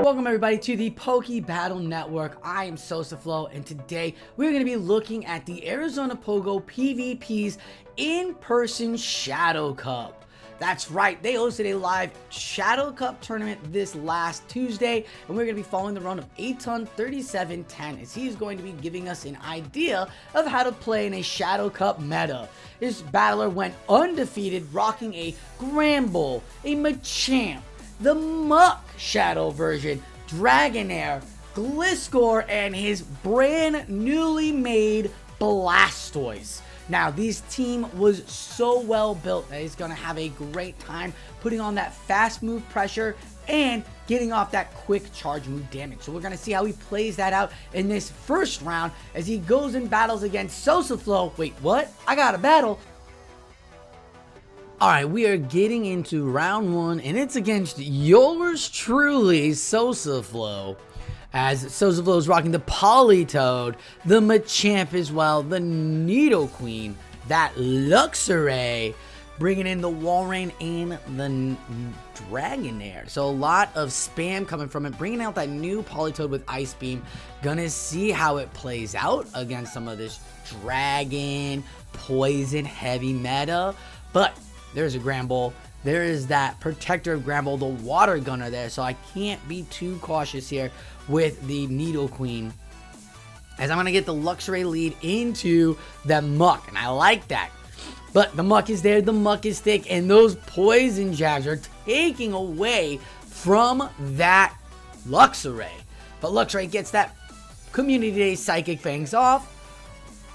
Welcome everybody to the Poke Battle Network. I am SosaFlow, and today we're going to be looking at the Arizona Pogo PVP's in-person Shadow Cup. That's right, they hosted a live Shadow Cup tournament this last Tuesday, and we're going to be following the run of Aton 3710 as he's going to be giving us an idea of how to play in a Shadow Cup meta. This battler went undefeated, rocking a Gramble, a Machamp, the Muck Shadow version, Dragonair, Gliscor, and his brand newly made Blastoise. Now, this team was so well built that he's going to have a great time putting on that fast move pressure and getting off that quick charge move damage. So we're going to see how he plays that out in this first round as he goes and battles against SosaFlow. Wait, what? I got a battle. Alright, we are getting into round one, and it's against yours truly, SosaFlow. As SosaFlow is rocking the Politoed, the Machamp as well, the Nidoqueen, that Luxray, bringing in the Walrein and the Dragonair. So a lot of spam coming from it, bringing out that new Politoed with Ice Beam. Gonna see how it plays out against some of this Dragon, Poison heavy meta, but there's a Gramble. There is that Protector of Gramble, the Water Gunner there. So I can't be too cautious here with the Nidoqueen, as I'm going to get the Luxray lead into the Muck. And I like that. But the Muck is there. The Muck is thick. And those Poison Jabs are taking away from that Luxray. But Luxray gets that Community Day Psychic Fangs off.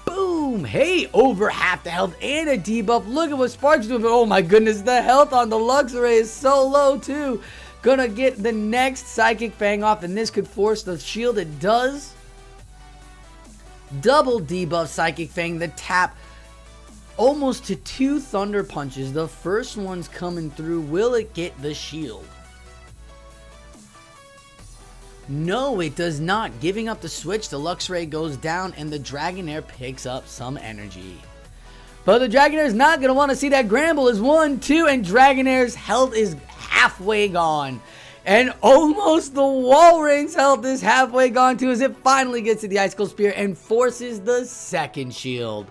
Boom! Hey, over half the health and a debuff. Look at what Spark's doing. Oh my goodness, the health on the Luxray is so low too. Gonna get the next Psychic Fang off, and this could force the shield. It does. Double debuff Psychic Fang. The tap almost to 2 Thunder Punches. The first one's coming through. Will it get the shield? No, it does not. Giving up the switch, the Luxray goes down and the Dragonair picks up some energy. But the Dragonair is not going to want to see that. Gramble is 1, 2, and Dragonair's health is halfway gone. And almost the Walrein's health is halfway gone too, as it finally gets to the Icicle Spear and forces the second shield.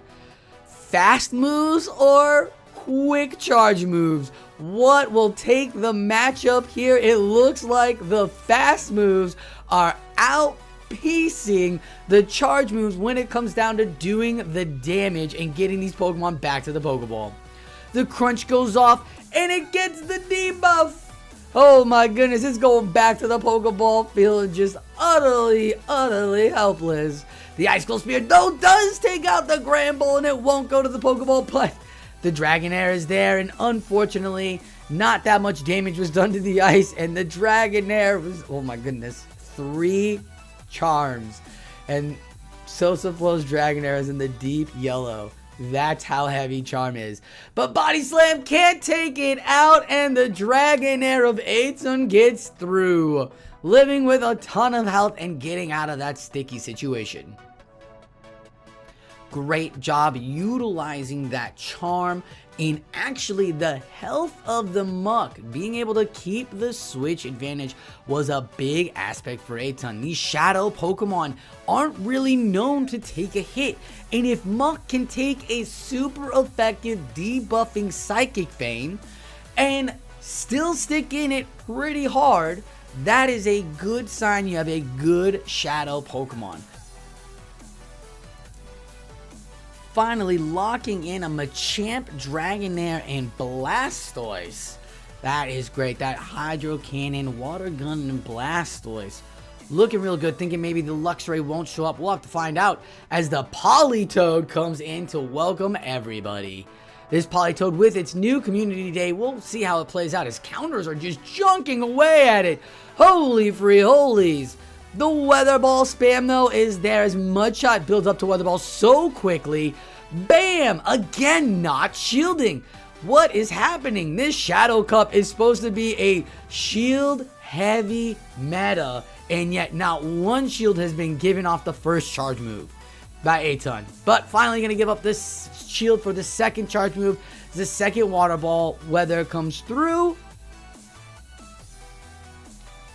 Fast moves or quick charge moves? What will take the matchup here? It looks like the fast moves are outpacing the charge moves when it comes down to doing the damage and getting these Pokemon back to the Pokeball. The crunch goes off and it gets the debuff. Oh my goodness, it's going back to the Pokeball, feeling just utterly helpless. The Icicle Spear though does take out the Gramble, and it won't go to the Pokeball, but the Dragonair is there, and unfortunately, not that much damage was done to the ice, and the Dragonair was, oh my goodness, 3 charms. And SosaFlow's Dragonair is in the deep yellow. That's how heavy Charm is. But Body Slam can't take it out, and the Dragonair of Aton gets through, living with a ton of health and getting out of that sticky situation. Great job utilizing that charm in actually the health of the Muck. Being able to keep the switch advantage was a big aspect for Aton. These shadow Pokemon aren't really known to take a hit, and if Muck can take a super effective debuffing Psychic Fang and still stick in it pretty hard, that is a good sign you have a good shadow Pokemon. Finally locking in a Machamp, Dragonair, and Blastoise. That is great. That Hydro Cannon, Water Gun, and Blastoise. Looking real good. Thinking maybe the Luxray won't show up. We'll have to find out as the Politoed comes in to welcome everybody. This Politoed with its new Community Day, we'll see how it plays out. His counters are just junking away at it. Holy free holies. The Weather Ball spam, though, is there as Mudshot builds up to Weather Ball so quickly. Bam! Again, not shielding. What is happening? This Shadow Cup is supposed to be a shield-heavy meta, and yet not one shield has been given off the first charge move by Aton. But finally going to give up this shield for the second charge move. The second Water Ball, Weather comes through.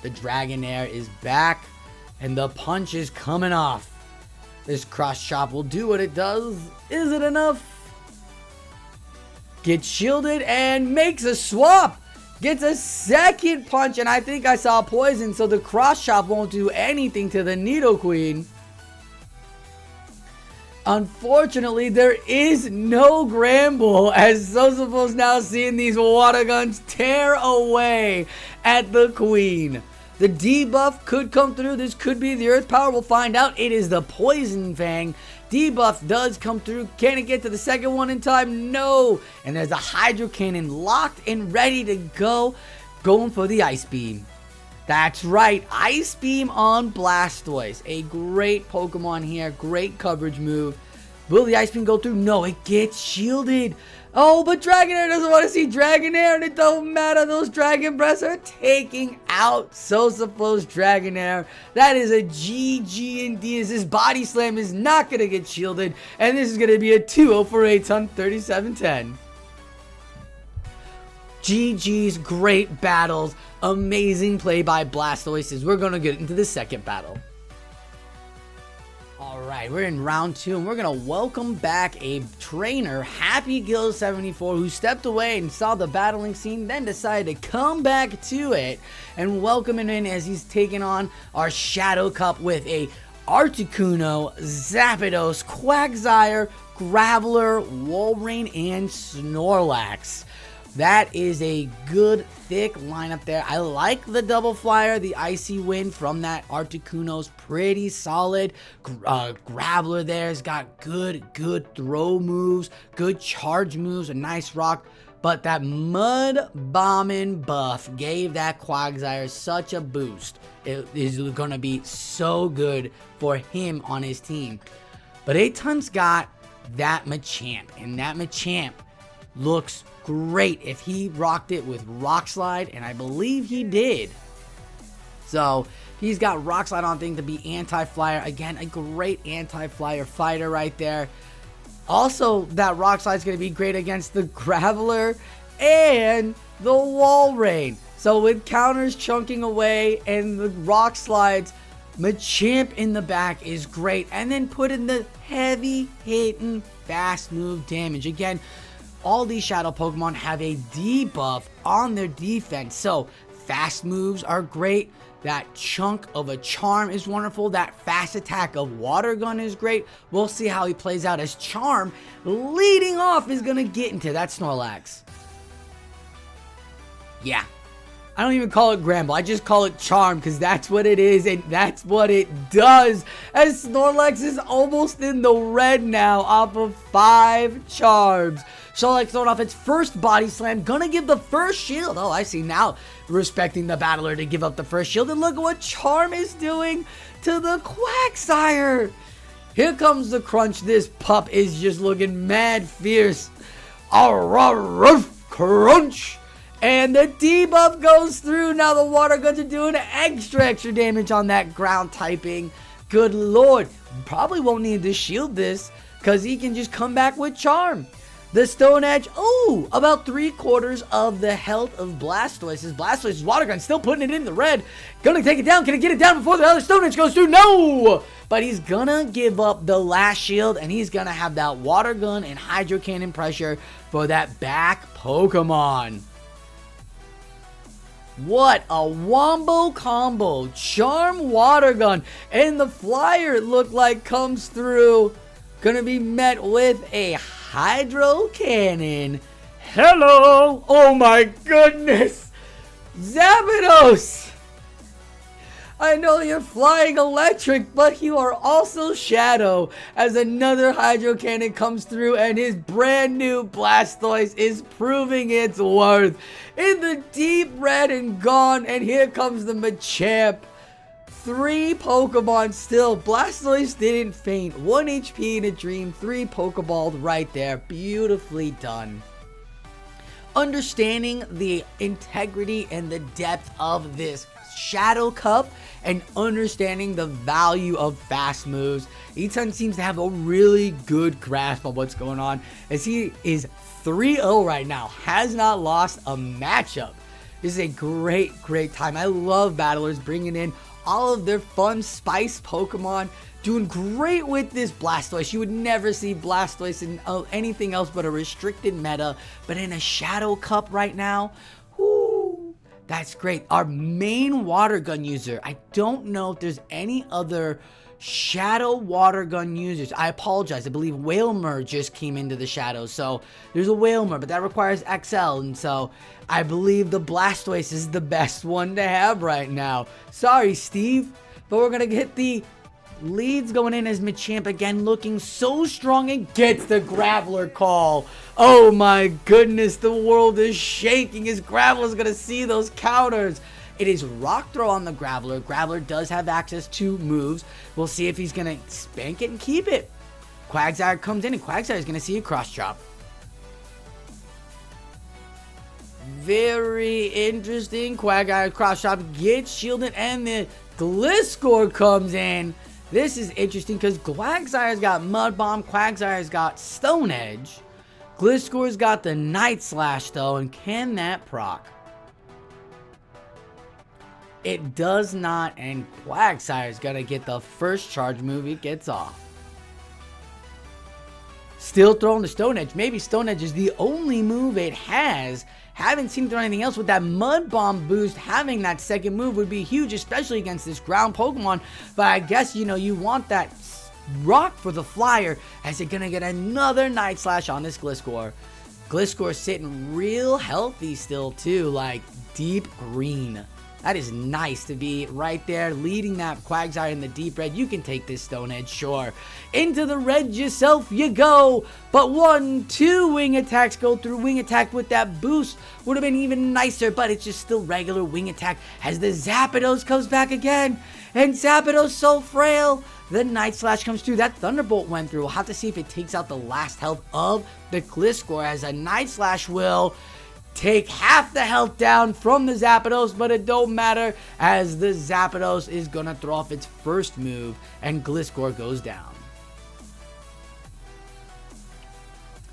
The Dragonair is back, and the punch is coming off. This cross chop will do what it does. Is it enough? Gets shielded and makes a swap. Gets a second punch, and I think I saw poison, so the cross chop won't do anything to the Nidoqueen. Unfortunately, there is no Gramble, as Sosapo's now seeing these water guns tear away at the Queen. The debuff could come through. This could be the Earth Power. We'll find out. It is the Poison Fang. Debuff does come through. Can it get to the second one in time? No. And there's a Hydro Cannon locked and ready to go. Going for the Ice Beam. That's right, Ice Beam on Blastoise. A great Pokemon here, great coverage move. Will the Ice Beam go through? No, it gets shielded. Oh, but Dragonair doesn't want to see Dragonair, and it don't matter. Those Dragon Breaths are taking out Sosapo's Dragonair. That is a GG indeed, as this Body Slam is not going to get shielded, and this is going to be a 2-0 for 8 on 37-10. GG's, great battles, amazing play by Blastoise as we're going to get into the second battle. Alright, we're in round 2 and we're going to welcome back a trainer, Happy Gill 74, who stepped away and saw the battling scene, then decided to come back to it and welcome him in as he's taking on our Shadow Cup with a Articuno, Zapdos, Quagsire, Graveler, Walrein, and Snorlax. That is a good, thick lineup there. I like the double flyer. The Icy Wind from that Articuno's pretty solid. Graveler there's got good throw moves, good charge moves, a nice rock. But that Mud Bombing buff gave that Quagsire such a boost. It is going to be so good for him on his team. But Aton's got that Machamp, and that Machamp looks great if he rocked it with Rock Slide, and I believe he did. So he's got Rock Slide on thing to be anti-flyer. Again, a great anti-flyer fighter right there. Also, that Rock Slide is going to be great against the Graveler and the Walrein. So with counters chunking away and the Rock Slides, Machamp in the back is great. And then put in the heavy hitting fast move damage. Again, all these Shadow Pokemon have a debuff on their defense, so fast moves are great. That chunk of a Charm is wonderful. That fast attack of Water Gun is great. We'll see how he plays out as Charm leading off is going to get into that Snorlax. Yeah. I don't even call it Gramble. I just call it Charm because that's what it is and that's what it does. As Snorlax is almost in the red now off of 5 Charms. Snorlax throwing off its first Body Slam. Gonna give the first shield. Oh, I see now. Respecting the battler to give up the first shield. And look at what Charm is doing to the Quagsire. Here comes the crunch. This pup is just looking mad fierce. Crunch. And the debuff goes through. Now the Water Guns are doing extra damage on that ground typing. Good lord. Probably won't need to shield this because he can just come back with Charm. The Stone Edge, oh, about 3/4 of the health of Blastoise. Blastoise's Water Gun still putting it in the red. Gonna take it down. Can it get it down before the other Stone Edge goes through? No! But he's gonna give up the last shield, and he's gonna have that Water Gun and Hydro Cannon pressure for that back Pokemon. What a wombo combo. Charm, Water Gun, and the flyer, it looked like, comes through. Gonna be met with a Hydro Cannon. Hello! Oh my goodness! Zapdos! I know you're flying electric, but you are also Shadow, as another Hydro Cannon comes through and his brand new Blastoise is proving its worth. In the deep red and gone, and here comes the Machamp. 3 Pokemon still. Blastoise didn't faint. 1 HP in a dream. 3 Pokeballed right there. Beautifully done. Understanding the integrity and the depth of this Shadow Cup and understanding the value of fast moves, Eton seems to have a really good grasp of what's going on as he is 3-0 right now. Has not lost a matchup. This is a great time. I love battlers bringing in all of their fun spice Pokemon. Doing great with this Blastoise. You would never see Blastoise in anything else but a restricted meta. But in a Shadow Cup right now, whoo, that's great. Our main water gun user. I don't know if there's any other Shadow water gun users. I apologize. I believe Whalmer just came into the Shadows. So there's a Whalmer, but that requires XL. And so I believe the Blastoise is the best one to have right now. Sorry, Steve. But we're going to get the leads going in as Machamp again, looking so strong, and gets the Graveler call. Oh my goodness, the world is shaking as Graveler's gonna see those counters. It is Rock Throw on the Graveler. Graveler does have access to moves. We'll see if he's gonna spank it and keep it. Quagsire comes in, and Quagsire is gonna see a cross chop. Very interesting. Quagsire cross chop gets shielded, and the Gliscor comes in. This is interesting because Quagsire's got Mud Bomb, Quagsire's got Stone Edge. Gliscor's got the Night Slash though, and can that proc? It does not, and Quagsire's gonna get the first charge move. It gets off. Still throwing the Stone Edge. Maybe Stone Edge is the only move it has. Haven't seen it throw anything else. With that Mud Bomb boost, having that second move would be huge, especially against this ground Pokemon. But I guess, you know, you want that rock for the flyer, as it's gonna get another Night Slash on this Gliscor. Gliscor sitting real healthy still too, like deep green. That is nice to be right there leading that Quagsire in the deep red. You can take this Stone Edge, sure. Into the red yourself you go. But 1-2 wing attacks go through. Wing attack with that boost would have been even nicer, but it's just still regular wing attack as the Zapdos comes back again. And Zapdos so frail. The Night Slash comes through. That Thunderbolt went through. We'll have to see if it takes out the last health of the Gliscor, as a Night Slash will take half the health down from the Zapdos, but it don't matter, as the Zapdos is gonna throw off its first move and Gliscor goes down.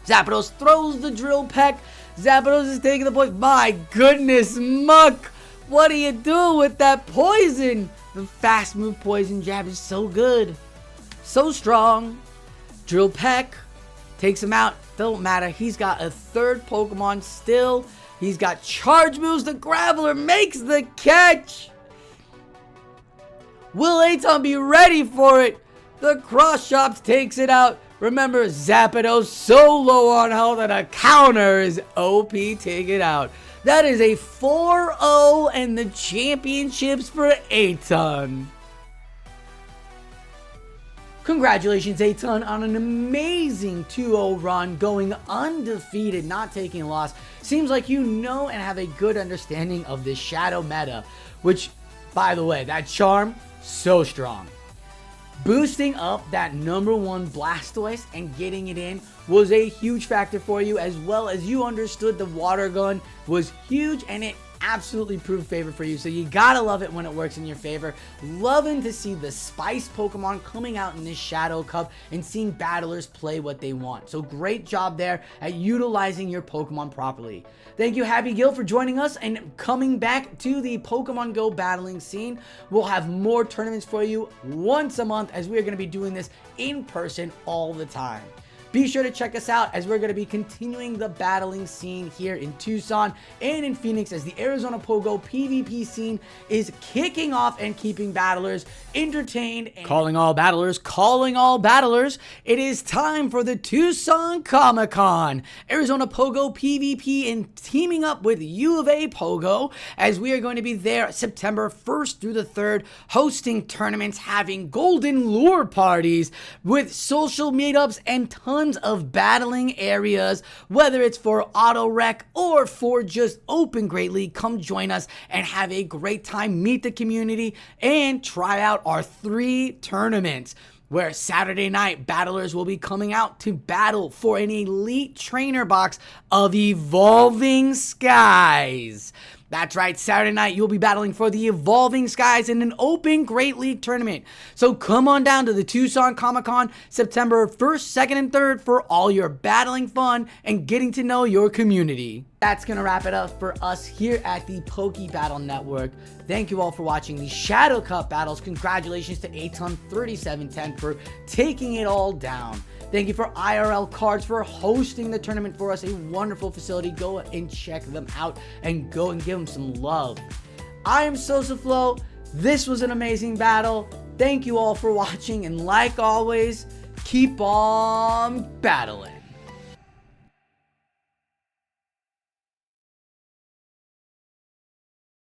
Zapdos throws the Drill Peck. Zapdos is taking the point. My goodness, Muck, what do you do with that poison? The fast move poison jab is so good, so strong. Drill Peck takes him out. Don't matter. He's got a third Pokemon still. He's got charge moves. The Graveler makes the catch. Will Aton be ready for it? The Cross Chops takes it out. Remember, Zapdos so low on health that a counter is OP. Take it out. That is a 4-0 and the championships for Aton. Congratulations, Aton, on an amazing 2-0 run, going undefeated, not taking a loss. Seems like you know and have a good understanding of this Shadow meta, which, by the way, that Charm, so strong. Boosting up that #1 Blastoise and getting it in was a huge factor for you, as well as you understood the water gun was huge, and it absolutely proved favor for you. So you gotta love it when it works in your favor. Loving to see the spice Pokemon coming out in this Shadow Cup and seeing battlers play what they want. So great job there at utilizing your Pokemon properly. Thank you, Happy Gil, for joining us and coming back to the Pokemon Go battling scene. We'll have more tournaments for you once a month, as we are going to be doing this in person all the time. Be sure to check us out, as we're going to be continuing the battling scene here in Tucson and in Phoenix, as the Arizona Pogo PVP scene is kicking off and keeping battlers entertained. Calling all battlers, it is time for the Tucson Comic-Con. Arizona Pogo PVP and teaming up with U of A Pogo, as we are going to be there September 1st through the 3rd, hosting tournaments, having golden lure parties with social meetups and tons of battling areas, whether it's for auto rec or for just open Great League. Come join us and have a great time, meet the community, and try out our 3 tournaments, where Saturday night battlers will be coming out to battle for an elite trainer box of Evolving Skies. That's right, Saturday night you'll be battling for the Evolving Skies in an open Great League tournament. So come on down to the Tucson Comic-Con September 1st, 2nd, and 3rd for all your battling fun and getting to know your community. that's going to wrap it up for us here at the Poke Battle Network. Thank you all for watching the Shadow Cup battles. Congratulations to Aton3710 for taking it all down. Thank you for IRL Cards for hosting the tournament for us. A wonderful facility. Go and check them out and go and give them some love. I am SosaFlow. This was an amazing battle. Thank you all for watching, and like always, keep on battling.